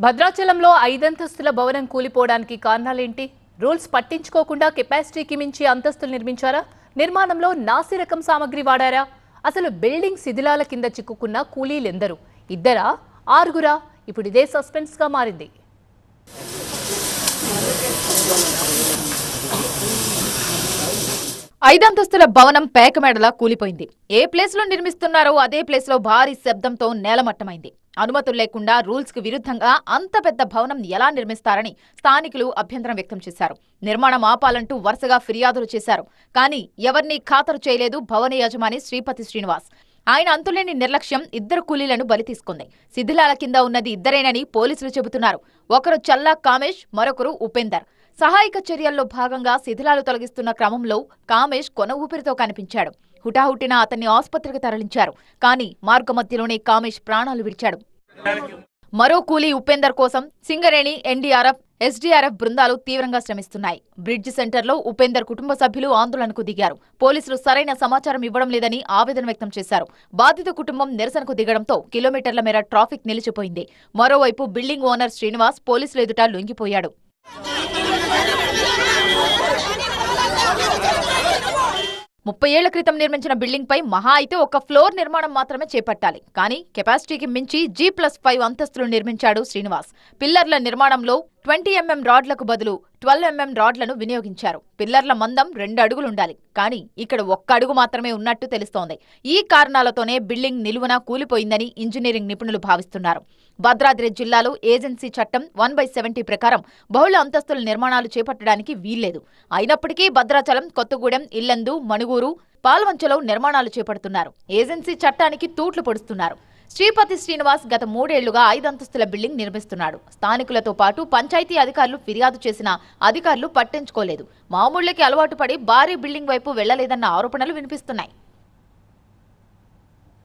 భద్రాచలంలో 5 అంతస్తుల భవనం కూలిపోవడానికి కారణాలేంటి? రూల్స్ పట్టించుకోకుండా కెపాసిటీకి మించి అంతస్తులు నిర్మించారా? నిర్మాణంలో నాసి రకం సామగ్రి వాడారా? అసలు బిల్డింగ్ శిథిలాల కింద చిక్కుకున్న కూలీలెందరు? ఇద్దరా? ఆరుగురా? ఇప్పుడు ఇదే సస్పెన్స్ గా మారింది. ఐదంతస్తుల భవనం పేకమేడలా కూలిపోయింది. ఏ ప్లేస్ లో నిర్మిస్తున్నారో అదే ప్లేస్ లో భారీ శబ్దంతో నేలమట్టమైంది. అనుమతులు లేకుండా రూల్స్ కు విరుద్ధంగా అంత పెద్ద భవనం ఎలా నిర్మిస్తారని స్థానికులు అభ్యంతరం వ్యక్తం చేశారు. నిర్మాణం ఆపాలంటూ వరుసగా ఫిర్యాదులు చేశారు. కానీ ఎవరినీ ఖాతరు చేయలేదు భవన యజమాని శ్రీపతి శ్రీనివాస్. ఆయన అంతులేని నిర్లక్ష్యం ఇద్దరు కూలీలను బలి తీసుకుంది. శిథిలాల కింద ఉన్నది ఇద్దరేనని పోలీసులు చెబుతున్నారు. ఒకరు చల్లా కామేష్, మరొకరు ఉపేందర్. సహాయక చర్యల్లో భాగంగా శిథిలాలు తొలగిస్తున్న క్రమంలో కామేష్ కొన ఊపిరితో కనిపించాడు. హుటాహుటిన అతన్ని ఆసుపత్రికి తరలించారు. కానీ మార్గమధ్యలోనే కామేష్ ప్రాణాలు విడిచాడు. మరో కూలీ ఉపేందర్ కోసం సింగరేణి, ఎన్డీఆర్ఎఫ్, ఎస్డీఆర్ఎఫ్ బృందాలు తీవ్రంగా శ్రమిస్తున్నాయి. బ్రిడ్జ్ సెంటర్లో ఉపేందర్ కుటుంబ సభ్యులు ఆందోళనకు దిగారు. పోలీసులు సరైన సమాచారం ఇవ్వడం లేదని ఆవేదన వ్యక్తం చేశారు. బాధిత కుటుంబం నిరసనకు దిగడంతో కిలోమీటర్ల మేర ట్రాఫిక్ నిలిచిపోయింది. మరోవైపు బిల్డింగ్ ఓనర్ శ్రీనివాస్ పోలీసులు ఎదుట లొంగిపోయాడు. 30 ఏళ్ల క్రితం నిర్మించిన బిల్డింగ్ పై మహా అయితే ఒక ఫ్లోర్ నిర్మాణం మాత్రమే చేపట్టాలి. కానీ కెపాసిటీకి మించి G+5 అంతస్తులు నిర్మించాడు శ్రీనివాస్. పిల్లర్ల నిర్మాణంలో 20 mm రాడ్లకు బదులు 12 mm రాడ్లను వినియోగించారు. పిల్లర్ల మందం 2 అడుగులుండాలి. కానీ ఇక్కడ 1 అడుగు మాత్రమే ఉన్నట్టు తెలుస్తోంది. ఈ కారణాలతోనే బిల్డింగ్ నిలువున కూలిపోయిందని ఇంజనీరింగ్ నిపుణులు భావిస్తున్నారు. భద్రాద్రి జిల్లాలో ఏజెన్సీ చట్టం 1/70 ప్రకారం బహుళ అంతస్తుల నిర్మాణాలు చేపట్టడానికి వీల్లేదు. అయినప్పటికీ భద్రాచలం, కొత్తగూడెం, ఇల్లందు, మణుగూరు, పాల్వంచలో నిర్మాణాలు చేపడుతున్నారు. ఏజెన్సీ చట్టానికి తూట్లు పొడుస్తున్నారు. శ్రీపతి శ్రీనివాస్ గత 3 ఏళ్లుగా 5 అంతస్తుల బిల్డింగ్ నిర్మిస్తున్నాడు. స్థానికులతో పాటు పంచాయతీ అధికారులు ఫిర్యాదు చేసినా అధికారులు పట్టించుకోలేదు. మామూళ్లకి అలవాటు పడి భారీ బిల్డింగ్ వైపు వెళ్లలేదన్న ఆరోపణలు వినిపిస్తున్నాయి.